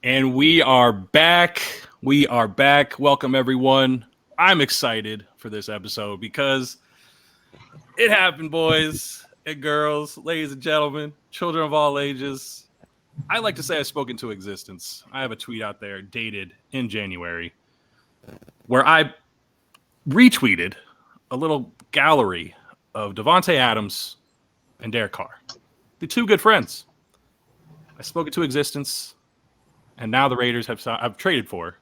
And we are back. We are back. Welcome, everyone. I'm excited for this episode because it happened, boys and girls, ladies and gentlemen, children of all ages. I like to say I spoke into existence. I have a tweet out there dated in January where I retweeted a little gallery of Devonta Adams and Derek Carr, the two good friends. I spoke into existence. And now the Raiders have traded for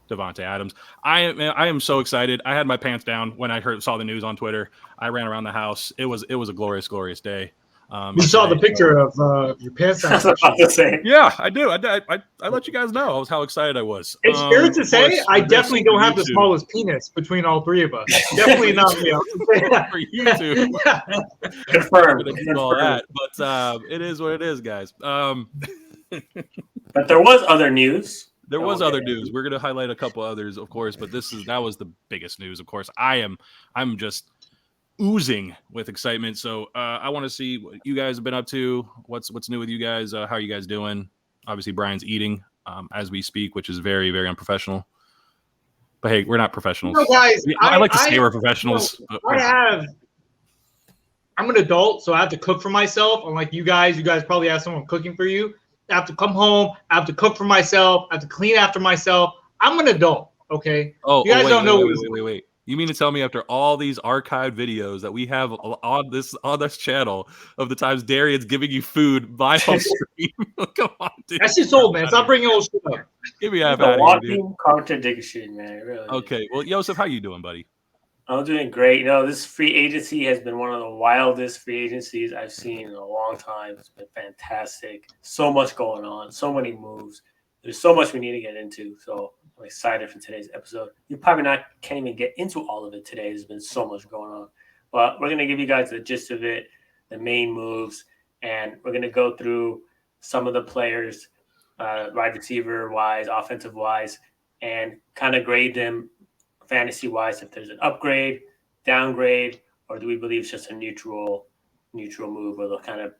Devonta Adams. I am so excited. I had my pants down when I saw the news on Twitter. I ran around the house. It was a glorious day. You saw the picture of your pants down. Yeah, I do. I let you guys know how excited I was. It's fair to say I definitely don't have the smallest penis between all three of us. Definitely not me. For you two. Confirmed. All that, but it is what it is, guys. But there was other news. There was other news. We're going to highlight a couple others, of course, but that was the biggest news, of course. I'm just oozing with excitement. So I want to see what you guys have been up to. What's new with you guys? How are you guys doing? Obviously, Brian's eating as we speak, which is very, very unprofessional. But hey, we're not professionals. Guys, I like to say we're professionals. I'm an adult, so I have to cook for myself. Unlike you guys probably have someone cooking for you. I have to come home. I have to cook for myself. I have to clean after myself. I'm an adult, okay? Oh, you guys don't know. Wait. You mean to tell me after all these archived videos that we have on this channel of the times Darian's giving you food by off stream? Come on, dude. That's just old, man. Stop bringing old shit up. Give me out of here, dude. Contradiction, man. Really. Okay, well, Joseph, how you doing, buddy? I'm doing great. This free agency has been one of the wildest free agencies I've seen in a long time. It's been fantastic. So much going on. So many moves. There's so much we need to get into. So I'm excited for today's episode. You probably can't even get into all of it today. There's been so much going on. But we're going to give you guys the gist of it, the main moves, and we're going to go through some of the players, wide receiver-wise, offensive-wise, and kind of grade them fantasy-wise, if there's an upgrade, downgrade, or do we believe it's just a neutral move where they'll kind of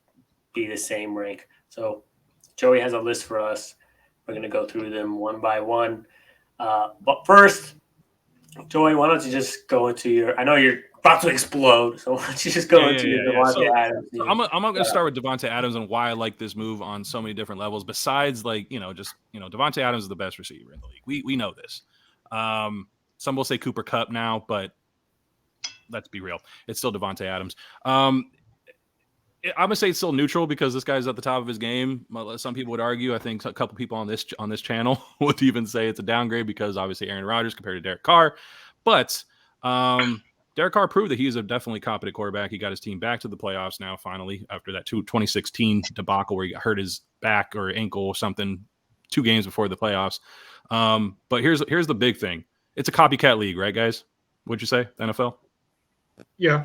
be the same rank? So Joey has a list for us. We're going to go through them one by one. But first, Joey, why don't you just go into I know you're about to explode, so why don't you just go into your Devonta Adams? So I'm going to start with Devonta Adams and why I like this move on so many different levels. Besides, Devonta Adams is the best receiver in the league. We know this. Some will say Cooper Kupp now, but let's be real. It's still Devonta Adams. I'm going to say it's still neutral because this guy's at the top of his game. Some people would argue. I think a couple people on this channel would even say it's a downgrade because obviously Aaron Rodgers compared to Derek Carr. But Derek Carr proved that he's a definitely competent quarterback. He got his team back to the playoffs now, finally, after that 2016 debacle where he hurt his back or ankle or something 2 games before the playoffs. But here's the big thing. It's a copycat league, right, guys? What'd you say, the NFL? Yeah,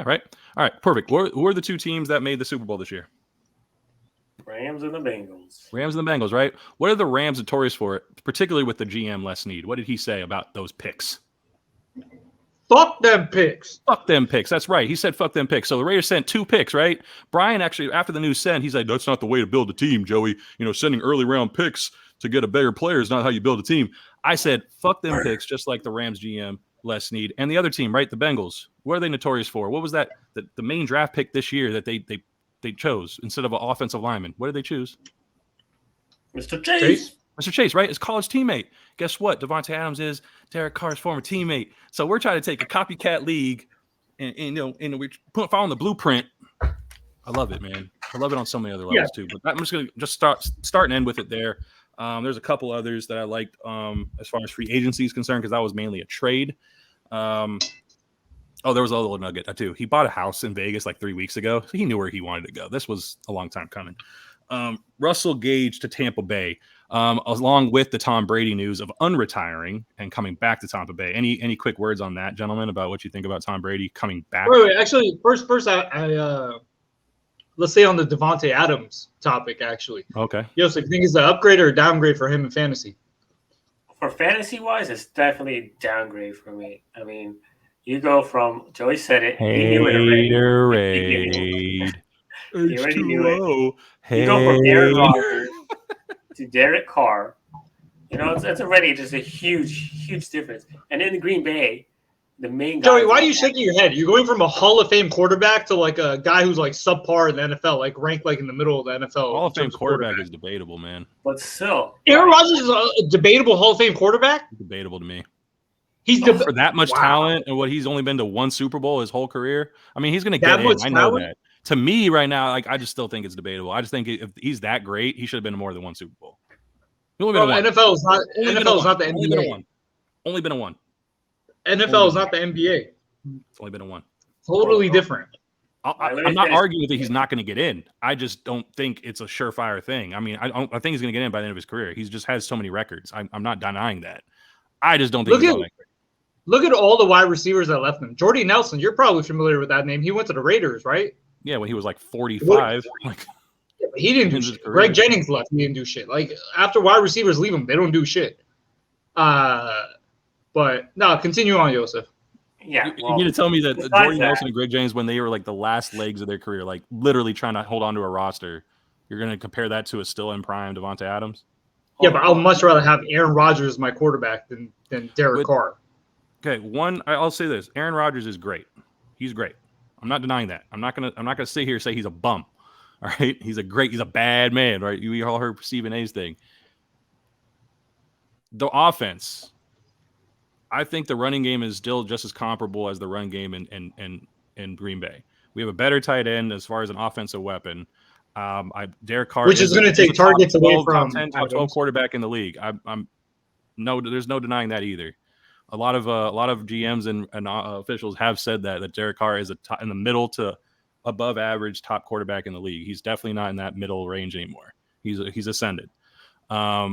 right? All right, perfect. Who are the 2 teams that made the Super Bowl this year? Rams and the Bengals. Rams and the Bengals, right? What are the Rams notorious for, particularly with the GM Les Snead? What did he say about those picks? Fuck them picks. Fuck them picks. That's right. He said fuck them picks. So the Raiders sent 2 picks, right? Brian actually, after the news he's like, that's not the way to build a team, Joey. Sending early round picks to get a better player is not how you build a team. I said, fuck them picks, just like the Rams GM, Les Snead. And the other team, right, the Bengals. What are they notorious for? What was that? The main draft pick this year that they chose instead of an offensive lineman. What did they choose? Mr. Chase. Mr. Chase, right? His college teammate. Guess what? Devonta Adams is Derek Carr's former teammate. So we're trying to take a copycat league and we're following the blueprint. I love it, man. I love it on so many other levels too. But I'm just going to start and end with it there. There's a couple others that I liked as far as free agency is concerned because that was mainly a trade. There was a little nugget too. He bought a house in Vegas like 3 weeks ago, so he knew where he wanted to go. This was a long time coming. Russell Gage to Tampa Bay, along with the Tom Brady news of unretiring and coming back to Tampa Bay. Any quick words on that, gentlemen, about what you think about Tom Brady coming back? Wait, actually, first, I let's stay on the Devonta Adams topic, actually. Okay. So you think it's an upgrade or a downgrade for him in fantasy? For fantasy-wise, it's definitely a downgrade for me. I mean, you go from, Joey said it. Haterade. You already knew it. You go from Aaron Rodgers to Derek Carr It's already just a huge difference. And in Green Bay, the main guy. Joey, why are you shaking your head? You're going from a Hall of Fame quarterback to like a guy who's like subpar in the NFL, like ranked like in the middle of the NFL. Hall of Fame quarterback is debatable, man. But still, Aaron Rodgers is a debatable Hall of Fame quarterback. Debatable to me. He's for that much talent and what he's only been to one Super Bowl his whole career. I mean, he's going to get in. I know that. To me, right now, like I just still think it's debatable. I just think if he's that great, he should have been to more than one Super Bowl. NFL is not the NBA. Only been a one. NFL is not the NBA. It's only been a one. Totally different. I'm not arguing that he's not going to get in. I just don't think it's a surefire thing. I mean, I think he's going to get in by the end of his career. He just has so many records. I'm not denying that. I just don't think he's all that great. Look at all the wide receivers that left him. Jordy Nelson, you're probably familiar with that name. He went to the Raiders, right? Yeah, when he was like 45. He didn't do shit. Greg Jennings left. He didn't do shit. Like, after wide receivers leave him, they don't do shit. But, no, continue on, Joseph. Yeah. You need to tell me that Jordy Nelson and Greg Jennings, when they were like the last legs of their career, like literally trying to hold on to a roster, you're going to compare that to a still in prime Devonta Adams? Yeah, but I'll much rather have Aaron Rodgers as my quarterback than Derek Carr. Okay, I'll say this: Aaron Rodgers is great. He's great. I'm not denying that. I'm not gonna sit here and say he's a bum. All right, he's a bad man. Right? You all heard Stephen A's thing. The offense, I think the running game is still just as comparable as the run game in Green Bay. We have a better tight end as far as an offensive weapon. Derek Carr, which is going to take targets away from top 10, top 12 quarterback in the league. There's no denying that either. A lot of GMs and officials have said that Derek Carr is in the middle to above average top quarterback in the league. He's definitely not in that middle range anymore. He's ascended. I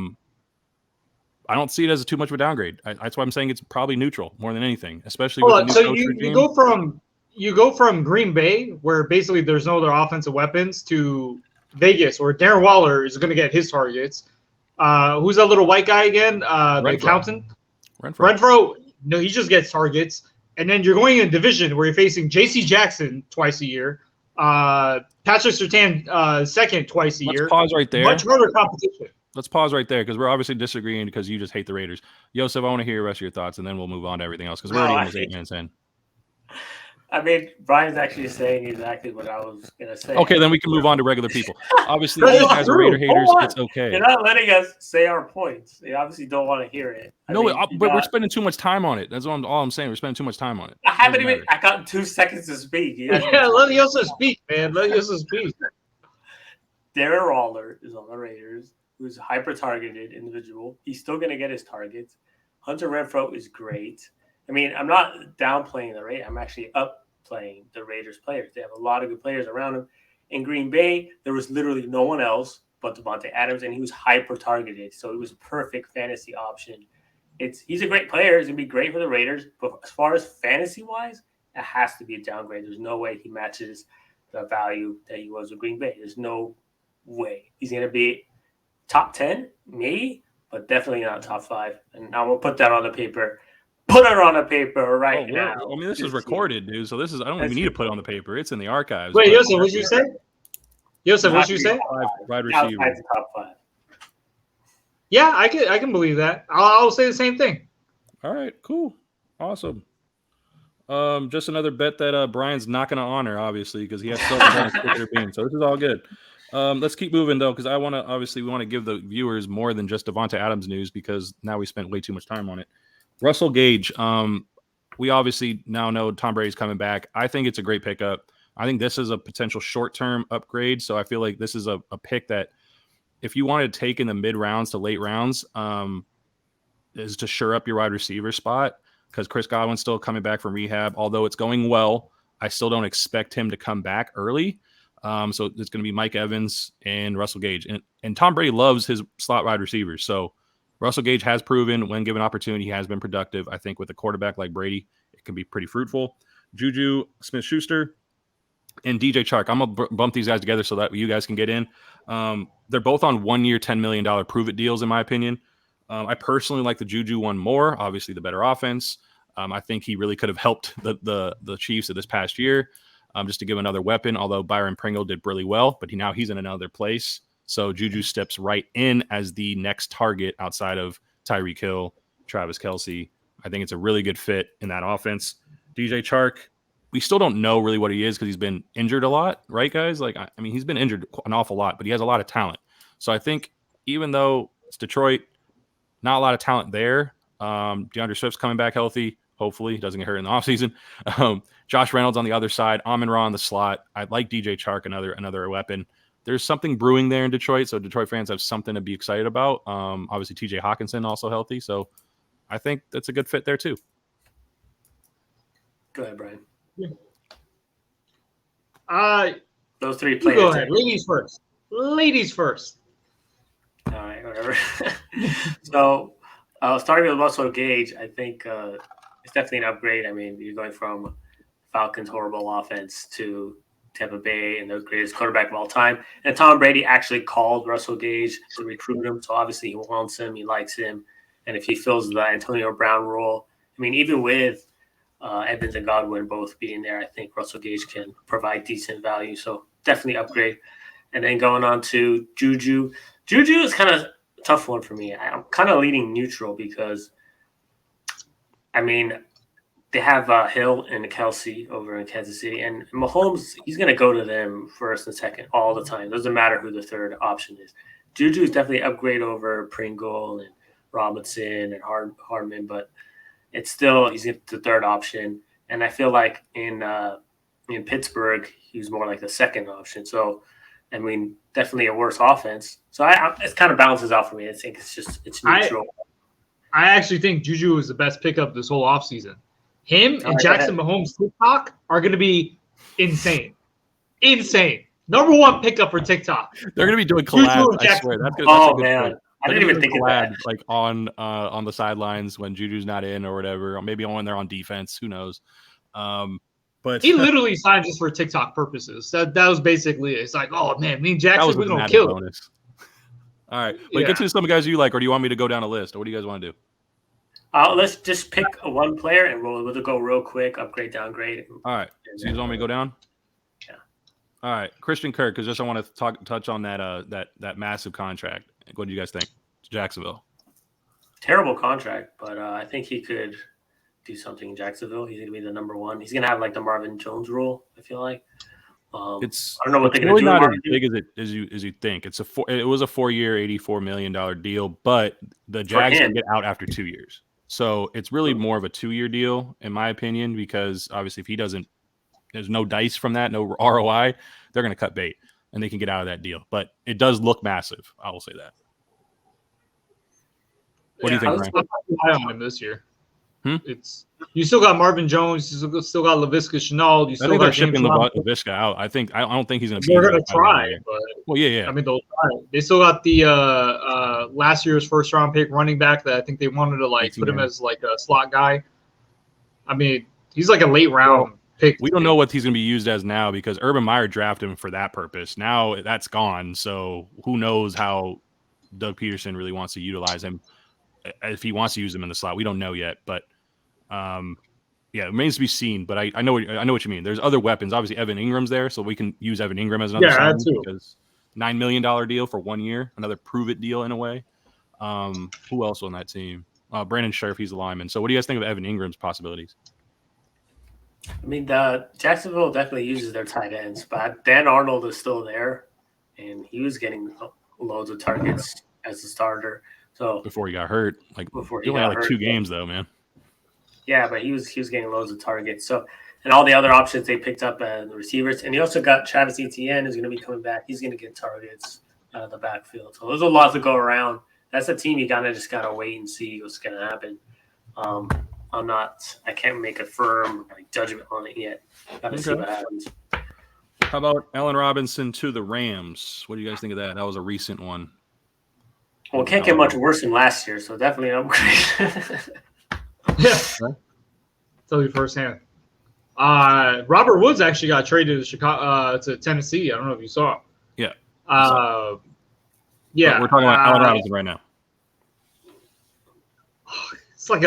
don't see it as too much of a downgrade. That's why I'm saying it's probably neutral more than anything, especially with the new coach regime. You go from Green Bay, where basically there's no other offensive weapons, to Vegas, where Darren Waller is going to get his targets. Who's that little white guy again? The accountant? Renfro. No, he just gets targets. And then you're going in a division where you're facing J.C. Jackson twice a year, Patrick Surtain second twice a year. Let's pause right there. Much harder competition. Let's pause right there because we're obviously disagreeing because you just hate the Raiders. Yosef, I want to hear the rest of your thoughts, and then we'll move on to everything else because we're already almost 8 minutes in. I mean, Brian's actually saying exactly what I was going to say. Okay, then we can move on to regular people. Obviously, you guys are Raider haters. It's okay. You're not letting us say our points. You obviously don't want to hear it. But we're spending too much time on it. That's all I'm saying. We're spending too much time on it. I got 2 seconds to speak. Yeah, let Yosef speak, man. Let Yosef speak. Darren Waller is on the Raiders, who's a hyper-targeted individual. He's still going to get his targets. Hunter Renfro is great. I mean, I'm not downplaying the Raiders. I'm actually upplaying the Raiders players. They have a lot of good players around them. In Green Bay, there was literally no one else but Devonta Adams, and he was hyper-targeted. So he was a perfect fantasy option. He's a great player. He's going to be great for the Raiders. But as far as fantasy-wise, it has to be a downgrade. There's no way he matches the value that he was with Green Bay. There's no way. He's going to be top 10, maybe, but definitely not top 5. And I'm going to put that on the paper. Put it on the paper now. I mean, this is recorded, dude. So I don't even need to put it on the paper. It's in the archives. Wait, Yosef, what'd you say? Yosef, what'd you say? Wide receiver. Top 5. Yeah, I can believe that. I'll say the same thing. All right, cool. Awesome. Just another bet that Brian's not going to honor, obviously, because he has so much being. So this is all good. Let's keep moving, though, because we want to give the viewers more than just Devonta Adams news because now we spent way too much time on it. Russell Gage, we obviously now know Tom Brady's coming back. I think it's a great pickup. I think this is a potential short-term upgrade, so I feel like this is a pick that if you wanted to take in the mid-rounds to late rounds is to shore up your wide receiver spot because Chris Godwin's still coming back from rehab. Although it's going well, I still don't expect him to come back early. So it's going to be Mike Evans and Russell Gage. And Tom Brady loves his slot wide receivers, so Russell Gage has proven when given opportunity, he has been productive. I think with a quarterback like Brady, it can be pretty fruitful. Juju Smith-Schuster and DJ Chark. I'm going to bump these guys together so that you guys can get in. They're both on 1 year, $10 million prove-it deals, in my opinion. I personally like the Juju one more, obviously the better offense. I think he really could have helped the Chiefs of this past year just to give another weapon, although Byron Pringle did really well, but now he's in another place. So Juju steps right in as the next target outside of Tyreek Hill, Travis Kelce. I think it's a really good fit in that offense. DJ Chark, we still don't know really what he is because he's been injured a lot, right, guys? Like, I mean, he's been injured an awful lot, but he has a lot of talent. So I think even though it's Detroit, not a lot of talent there. DeAndre Swift's coming back healthy. Hopefully, he doesn't get hurt in the offseason. Josh Reynolds on the other side, Amon-Ra on the slot. I like DJ Chark, another weapon. There's something brewing there in Detroit, so Detroit fans have something to be excited about. Obviously, TJ Hawkinson also healthy, so I think that's a good fit there too. Go ahead, Brian. Yeah. Those three players. Go ahead. Ladies first. Ladies first. All right, whatever. So, starting with Russell Gage, I think it's definitely an upgrade. I mean, you're going from Falcons' horrible offense to Tampa Bay and the greatest quarterback of all time. And Tom Brady actually called Russell Gage to recruit him. So, obviously, he wants him. He likes him. And if he fills the Antonio Brown role, I mean, even with Evans and Godwin both being there, I think Russell Gage can provide decent value. So, definitely upgrade. And then going on to Juju. Juju is kind of a tough one for me. I'm kind of leaning neutral because, I mean, they have Hill and Kelce over in Kansas City. And Mahomes, he's going to go to them first and second all the time. Doesn't matter who the third option is. Juju is definitely an upgrade over Pringle and Robinson and Hardman, but it's still he's the third option. And I feel like in Pittsburgh, he was more like the second option. So, I mean, definitely a worse offense. So it kind of balances out for me. I think it's neutral. I actually think Juju is the best pickup this whole offseason. Him and Jackson Mahomes TikTok are going to be insane. Insane. Number one pickup for TikTok. They're going to be doing collabs, I swear. That's good. Man. Point. I didn't even think of that. Like on the sidelines when Juju's not in or whatever, or maybe when they're on defense. Who knows? But he literally signed just for TikTok purposes. That was basically it. It's like, oh man, me and Jackson, we're gonna kill him. All right, but get to some guys you like, or do you want me to go down a list, or what do you guys want to do? Let's just pick one player and we'll go real quick, upgrade, downgrade. All right, so you just want me to go down? Yeah. All right, Christian Kirk, because just I want to touch on that massive contract. What do you guys think? Jacksonville. Terrible contract, but I think he could do something in Jacksonville. He's going to be the number one. He's going to have like the Marvin Jones rule, I feel like. I don't know what they're going to do. It's not as big as you think. It was a 4-year, $84 million deal, but the Jags can get out after 2 years. So it's really more of a 2-year deal, in my opinion, because obviously if he doesn't, there's no dice from that, no ROI, they're going to cut bait and they can get out of that deal. But it does look massive. I will say that. What do you think, Ryan? I'm high on him this year. It's you still got Marvin Jones, you still got Laviska Shenault. You still I think got they're shipping Laviska out. I don't think he's going to be. They're going to try, but well, yeah. I mean, they'll try. They still got the last year's first round pick running back that I think they wanted to put him as like a slot guy. I mean, he's like a late round pick. We don't know what he's going to be used as now because Urban Meyer drafted him for that purpose. Now that's gone, so who knows how Doug Peterson really wants to utilize him. If he wants to use him in the slot, we don't know yet, but it remains to be seen. But I know what you mean. There's other weapons. Obviously, Evan Ingram's there, so we can use Evan Ingram as another sign because $9 million deal for 1 year, another prove it deal in a way. Who else on that team? Brandon Scherf, he's a lineman. So what do you guys think of Evan Ingram's possibilities? I mean, Jacksonville definitely uses their tight ends, but Dan Arnold is still there, and he was getting loads of targets as a starter. So before he got hurt, before he only had 2 games though, man. Yeah, but he was getting loads of targets. So, and all the other options they picked up the receivers, and he also got Travis Etienne who's going to be coming back. He's going to get targets out of the backfield. So there's a lot to go around. That's a team you kind of just got to wait and see what's going to happen. I can't make a firm judgment on it yet. Got to see what happens. How about Allen Robinson to the Rams? What do you guys think of that? That was a recent one. Well, it can't get much worse than last year, so definitely an upgrade. Yeah, tell you firsthand. Robert Woods actually got traded to Tennessee. I don't know if you saw. Yeah. Yeah. But we're talking about Allen Robinson right now. It's like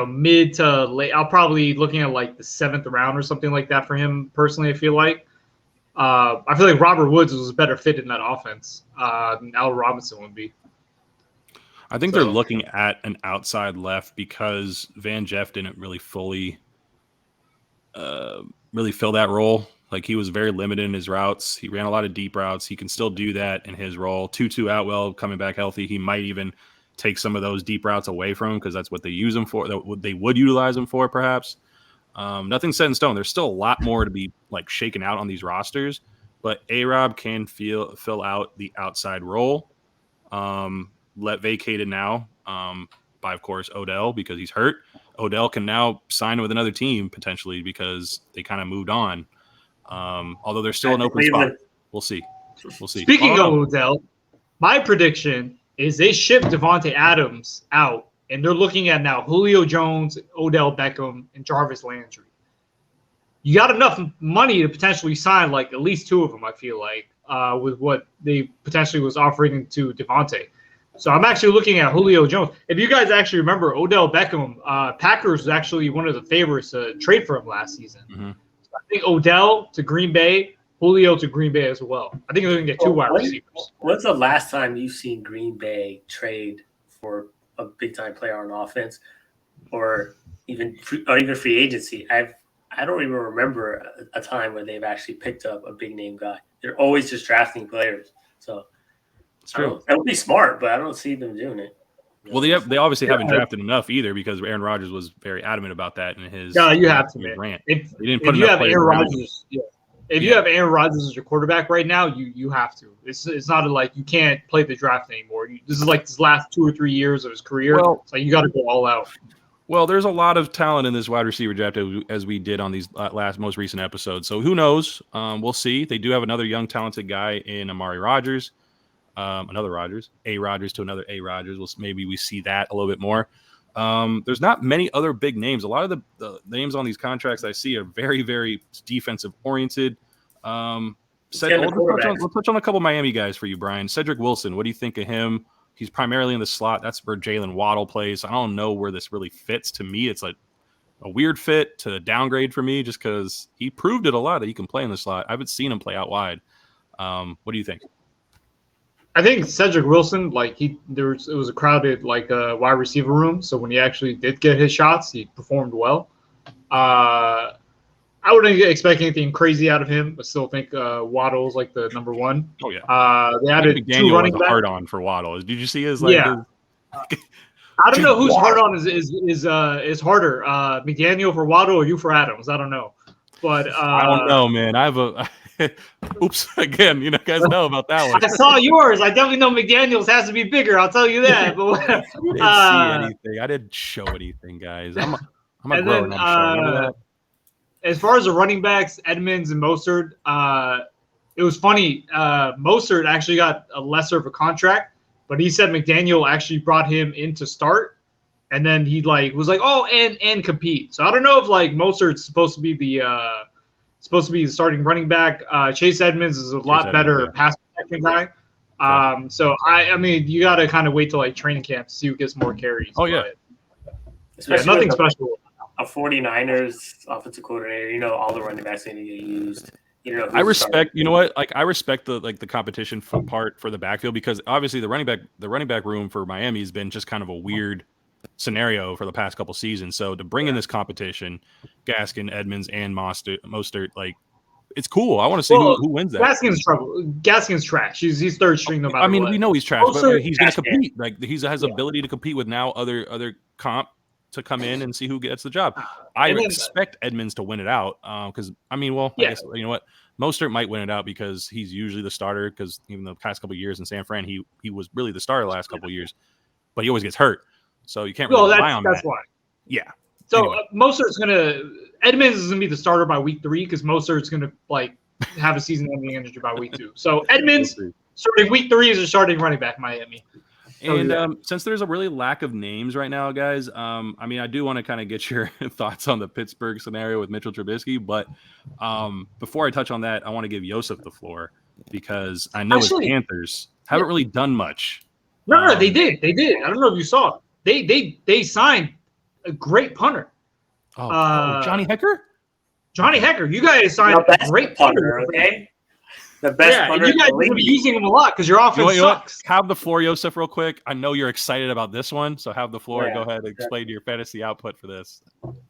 mid to late. I'll probably looking at like the 7th round or something like that for him personally. I feel like I feel like Robert Woods was a better fit in that offense than Al Robinson would be. I think they're looking at an outside left because Van Jeff didn't really fully fill that role. Like he was very limited in his routes. He ran a lot of deep routes. He can still do that in his role. Tutu Atwell coming back healthy. He might even take some of those deep routes away from him because that's what they use him for. They would utilize him for, perhaps. Nothing's set in stone. There's still a lot more to be like shaken out on these rosters, but A-Rob can fill out the outside role. Vacated now by, of course, Odell because he's hurt. Odell can now sign with another team potentially because they kind of moved on. Although there's still an open spot. We'll see. Speaking of Odell, my prediction is they ship Devonta Adams out, and they're looking at now Julio Jones, Odell Beckham, and Jarvis Landry. You got enough money to potentially sign like at least two of them, I feel like, with what they potentially was offering to Devonta. So I'm actually looking at Julio Jones. If you guys actually remember, Odell Beckham, Packers was actually one of the favorites to trade for him last season. Mm-hmm. So I think Odell to Green Bay, Julio to Green Bay as well. I think they're going to get two wide receivers. When's the last time you've seen Green Bay trade for a big-time player on offense or even free agency? I don't even remember a time where they've actually picked up a big-name guy. They're always just drafting players. So it's true. That would be smart, but I don't see them doing it. Well, they obviously haven't drafted enough either because Aaron Rodgers was very adamant about that in his you have to, man. rant. If you have Aaron Rodgers, if you have Aaron Rodgers as your quarterback right now, you have to. It's not like you can't play the draft anymore. This is like his last 2 or 3 years of his career. So you got to go all out. Well, there's a lot of talent in this wide receiver draft as we did on these most recent episodes. So who knows? We'll see. They do have another young, talented guy in Omari Rodgers. Another Rodgers, A Rodgers to another A Rodgers. Maybe we see that a little bit more. There's not many other big names. A lot of the names on these contracts I see are very, very defensive oriented. We'll touch on a couple Miami guys for you, Brian. Cedric Wilson, what do you think of him? He's primarily in the slot. That's where Jalen Waddle plays. I don't know where this really fits. To me, it's like a weird fit to downgrade for me just because he proved it a lot that he can play in the slot. I haven't seen him play out wide. What do you think? I think Cedric Wilson, it was a crowded wide receiver room. So when he actually did get his shots, he performed well. I wouldn't expect anything crazy out of him, but still think Waddle's like the number one. Oh yeah. They added two running backs. Hard on for Waddle. Did you see his I don't know whose hard on is harder, McDaniel for Waddle or you for Adams. I don't know, but I don't know, man. I have a. Oops! Again, you guys know about that one. I saw yours. I definitely know McDaniel's has to be bigger. I'll tell you that. But I didn't see anything. I didn't show anything, guys. I'm a grown up. As far as the running backs, Edmonds and Mostert, it was funny. Mostert actually got a lesser of a contract, but he said McDaniel actually brought him in to start, and then he was like, oh, and compete. So I don't know if Mostert's supposed to be the starting running back. Chase Edmonds is a lot better pass protection guy. So I mean, you got to kind of wait till training camp to see who gets more carries. Oh yeah, nothing special. A 49ers offensive coordinator, all the running backs need to get used. I respect. You know what? I respect the competition part for the backfield because obviously the running back room for Miami has been just kind of a weird scenario for the past couple seasons. So to bring in this competition, Gaskin, Edmonds, and Mostert, it's cool. I want to see who wins that. Gaskin's trouble. Gaskin's trash. He's third string no matter what. I mean, we know he's trash, but he's going to compete. He has ability to compete with now other comp to come in and see who gets the job. I expect Edmonds to win it out because I guess you know what, Mostert might win it out because he's usually the starter. Because even the past couple of years in San Fran, he was really the starter the last couple of years, but he always gets hurt, so you can't really rely on that. That's why. Yeah. So anyway. Edmonds is gonna be the starter by week 3 because Mostert's gonna have a season-ending injury by week 2. So Edmonds starting week 3 is a starting running back, Miami. And since there's a really lack of names right now, guys, I do want to kind of get your thoughts on the Pittsburgh scenario with Mitchell Trubisky. But before I touch on that, I want to give Yosef the floor because I know his Panthers haven't really done much. No, they did. I don't know if you saw it. They signed a great punter. Johnny Hecker? Johnny Hecker. You guys signed a great punter, okay? The best Yeah, and punter you in guys the are going to be league. using him a lot because your offense sucks. Have the floor, Yosef, real quick. I know you're excited about this one, so have the floor. Yeah, Go ahead and explain your fantasy output for this.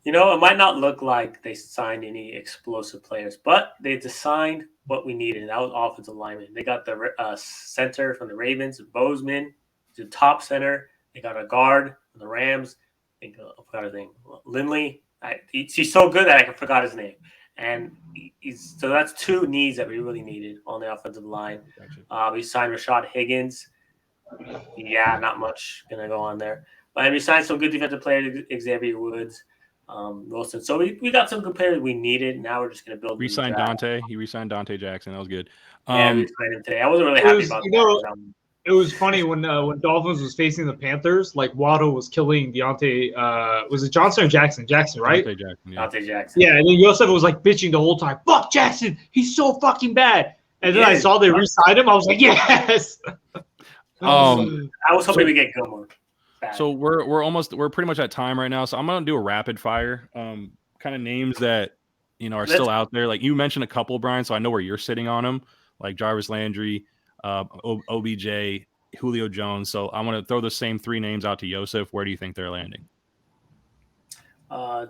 You know, it might not look like they signed any explosive players, but they signed what we needed, and that was offensive lineman. They got the center from the Ravens, Bozeman, the top center. They got a guard from the Rams. I forgot his name, Lindley. He's so good that I forgot his name. And so that's two needs that we really needed on the offensive line. We signed Rashad Higgins. Yeah, not much going to go on there. But we signed some good defensive players, Xavier Woods, Wilson. So we got some good players we needed. Now we're just going to build. Re-signed Dante. He re-signed Dante Jackson. That was good. Yeah, we signed him today. I wasn't really happy about that. It was funny when Dolphins was facing the Panthers, like Waddle was killing Deontay. Was it Johnson or Jackson? Jackson, right? Dante Jackson. Yeah. Dante Jackson. Yeah, and then Yosef was like bitching the whole time. Fuck Jackson, he's so fucking bad. And then I saw they re-signed him. I was like, yes. I was hoping we get Gilmore. So we're pretty much at time right now. So I'm gonna do a rapid fire, kind of names that are still out there. Like you mentioned a couple, Brian. So I know where you're sitting on them, like Jarvis Landry. OBJ, Julio Jones. So I want to throw the same three names out to Yosef. Where do you think they're landing?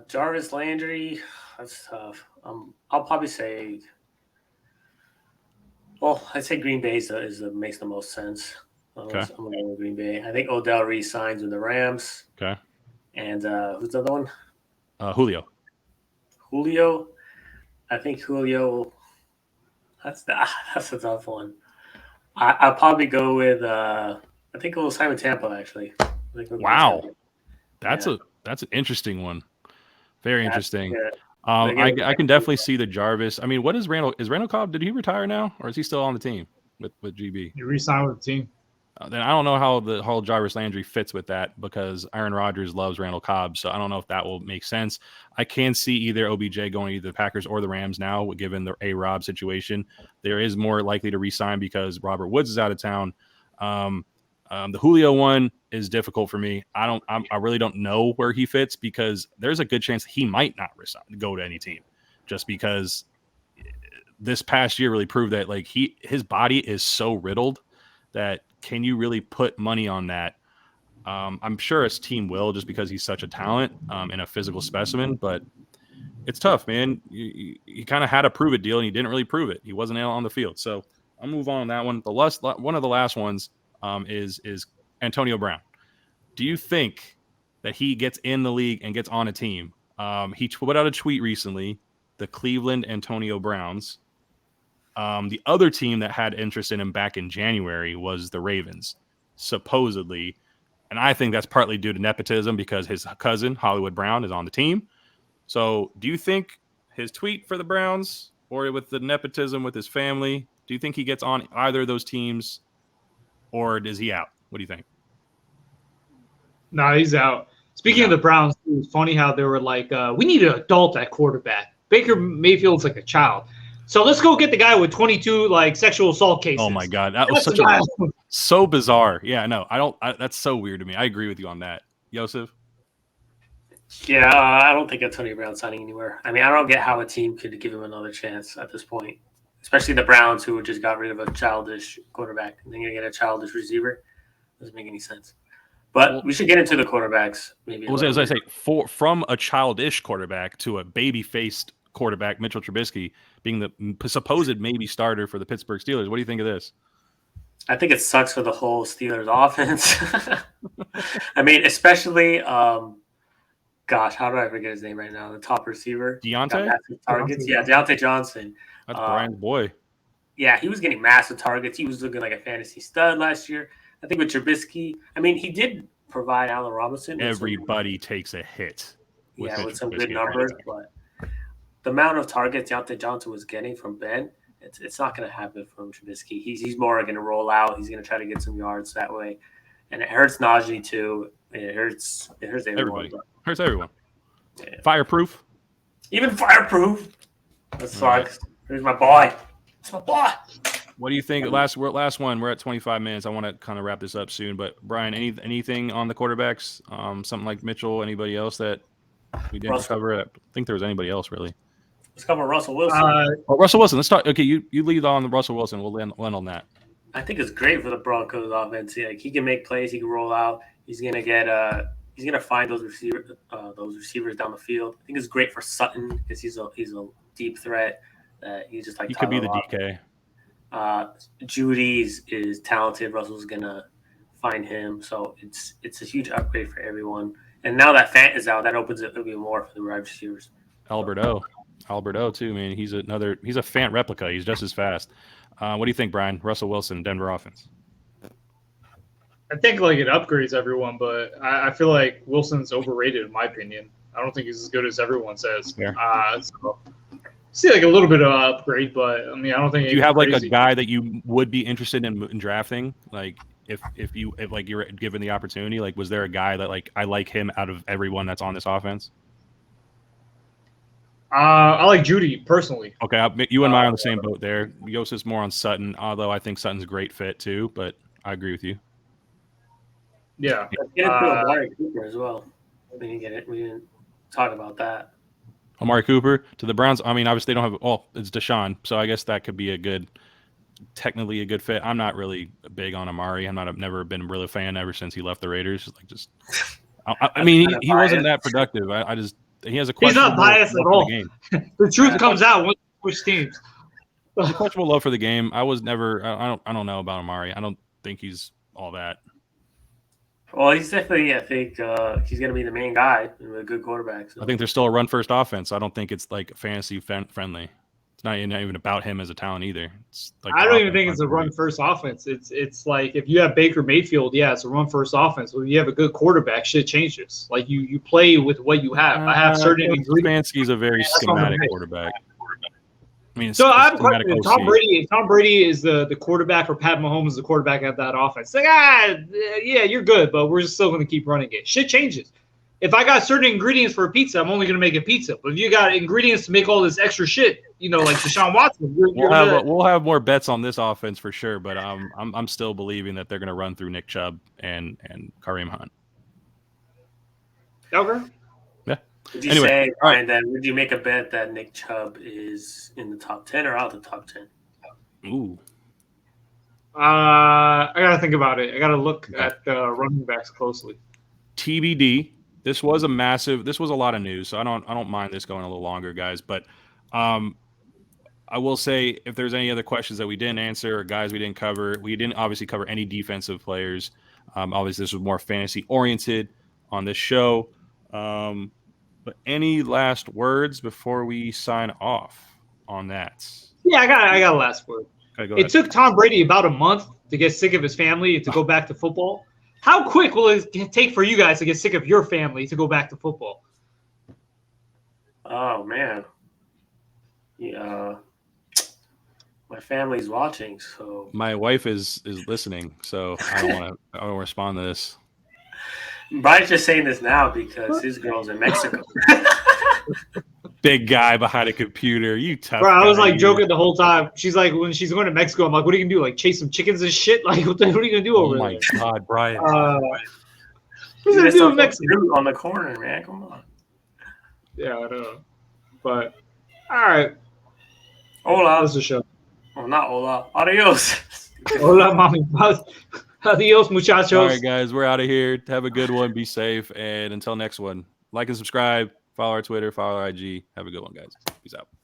Jarvis Landry, that's tough. I'll probably say, I'd say Green Bay makes the most sense. Okay. I'm going to go with Green Bay. I think Odell re-signs with the Rams. Okay. And who's the other one? Julio. I think Julio. That's a tough one. I'll probably go with I think we'll sign with Tampa actually. Wow, that's an interesting one. Very interesting. I can definitely see the Jarvis. I mean, what is Randall? Is Randall Cobb? Did he retire now, or is he still on the team with GB? He re-signed with the team. Then I don't know how the whole Jarvis Landry fits with that because Aaron Rodgers loves Randall Cobb, so I don't know if that will make sense. I can see either OBJ going to either the Packers or the Rams now, given the A-Rob situation. There is more likely to re-sign because Robert Woods is out of town. The Julio one is difficult for me. I really don't know where he fits because there's a good chance he might not go to any team, just because this past year really proved that like his body is so riddled that can you really put money on that? I'm sure his team will, just because he's such a talent and a physical specimen, but it's tough, man. He kind of had a prove it deal and he didn't really prove it. He wasn't on the field. So I'll move on that one. One of the last ones is Antonio Brown. Do you think that he gets in the league and gets on a team? He put out a tweet recently, the Cleveland Antonio Browns. The other team that had interest in him back in January was the Ravens, supposedly. And I think that's partly due to nepotism because his cousin, Hollywood Brown, is on the team. So do you think his tweet for the Browns or with the nepotism with his family, do you think he gets on either of those teams or is he out? What do you think? No, he's out. Speaking of the Browns, it was funny how they were like, we need an adult at quarterback. Baker Mayfield's like a child. So let's go get the guy with 22 like sexual assault cases. Oh my God, that was so bizarre. Yeah, no, that's so weird to me. I agree with you on that, Yosef. Yeah, I don't think Antonio Brown's signing anywhere. I mean, I don't get how a team could give him another chance at this point, especially the Browns, who just got rid of a childish quarterback and then you get a childish receiver. Doesn't make any sense. But we should get into the quarterbacks. Maybe. As I say, from a childish quarterback to a baby-faced quarterback, Mitchell Trubisky being the supposed maybe starter for the Pittsburgh Steelers. What do you think of this? I think it sucks for the whole Steelers offense. I mean, especially, gosh, how do I forget his name right now? The top receiver. Deontay? Targets. Yeah, Deontay Johnson. That's Brian's boy. Yeah, he was getting massive targets. He was looking like a fantasy stud last year. I think with Trubisky, I mean, he did provide Allen Robinson. Everybody takes a hit. With some good numbers, but the amount of targets Deontay Johnson was getting from Ben, it's not going to happen from Trubisky. He's more going to roll out. He's going to try to get some yards that way, and it hurts Najee too. It hurts everyone. Everybody. Hurts everyone. Yeah. Fireproof. Even fireproof. That sucks. Here's my boy. It's my boy. What do you think? Last one. We're at 25 minutes. I want to kind of wrap this up soon. But Brian, anything on the quarterbacks? Something like Mitchell? Anybody else that we didn't cover? I think there was anybody else really. Let's cover Russell Wilson. Russell Wilson. Let's talk. Okay, you lead on the Russell Wilson. We'll land on that. I think it's great for the Broncos offense. Like, he can make plays. He can roll out. He's gonna get. He's gonna find those receivers down the field. I think it's great for Sutton because he's a deep threat. He's just like he could be the DK. Judy is talented. Russell's gonna find him, so it's a huge upgrade for everyone. And now that Fant is out, that opens it a bit more for the wide receivers. Alberto too, man. He's a Fant replica. He's just as fast. What do you think, Brian? Russell Wilson, Denver offense. I think like it upgrades everyone, but I feel like Wilson's overrated in my opinion. I don't think he's as good as everyone says. So see like a little bit of upgrade, but I mean I don't think. Do you have like a guy that you would be interested in drafting? Like if you were given the opportunity, like was there a guy that like I like him out of everyone that's on this offense? I like Judy personally. Okay, you and I are on the same boat there. Yos is more on Sutton, although I think Sutton's a great fit too. But I agree with you. Yeah. Get into Omari Cooper as well. We didn't talk about that. Omari Cooper to the Browns. I mean, obviously they don't have. Oh, it's Deshaun, so I guess that could be technically a good fit. I'm not really big on Omari. I've never been really a fan ever since he left the Raiders. Like I mean, he wasn't that productive. He has a question. He's not biased at all. The truth comes out once you switch teams. Questionable love for the game. I was never. I don't know about Omari. I don't think he's all that. Well, he's definitely. I think he's going to be the main guy with a good quarterback. So. I think there's still a run-first offense. I don't think it's like fantasy friendly. It's not even about him as a talent either. It's like I don't even think it's a run-first offense. It's like if you have Baker Mayfield, yeah, it's a run-first offense. But if you have a good quarterback, shit changes. Like you play with what you have. I have certain ingredients. Stefanski's a very schematic quarterback. I mean, so I have a question. Tom Brady is the quarterback, or Pat Mahomes is the quarterback at that offense. Like, yeah, you're good, but we're still going to keep running it. Shit changes. If I got certain ingredients for a pizza, I'm only going to make a pizza. But if you got ingredients to make all this extra shit, like Deshaun Watson, we'll have more bets on this offense for sure. But I'm still believing that they're going to run through Nick Chubb and Kareem Hunt. Okay. Yeah. Would you say, Brian, then would you make a bet that Nick Chubb is in the top 10 or out of the top 10? Ooh. I got to think about it. I got to look at the running backs closely. TBD. This was a lot of news, so I don't mind this going a little longer, guys. But I will say if there's any other questions that we didn't answer or guys we didn't cover, we didn't obviously cover any defensive players. Obviously, this was more fantasy oriented on this show. But any last words before we sign off on that? Yeah, I got a last word. Okay, it took Tom Brady about a month to get sick of his family to go back to football. How quick will it take for you guys to get sick of your family to go back to football? Oh man, yeah. My family's watching, so my wife is listening, so I don't want to respond to this. Brian's just saying this now because his girl's in Mexico. Big guy behind a computer. You tough. Bro, I was like joking the whole time. She's like, when she's going to Mexico, I'm like, what are you gonna do? Like chase some chickens and shit? Like, what are you gonna do over there? Oh my god, Brian. What are you gonna do in Mexico? On the corner, man. Come on. Yeah, I know. But all right. Hola. That's the show. Oh, not hola. Adios. Hola, mami. Adios, muchachos. All right, guys, we're out of here. Have a good one. Be safe, and until next one, like and subscribe. Follow our Twitter, follow our IG. Have a good one, guys. Peace out.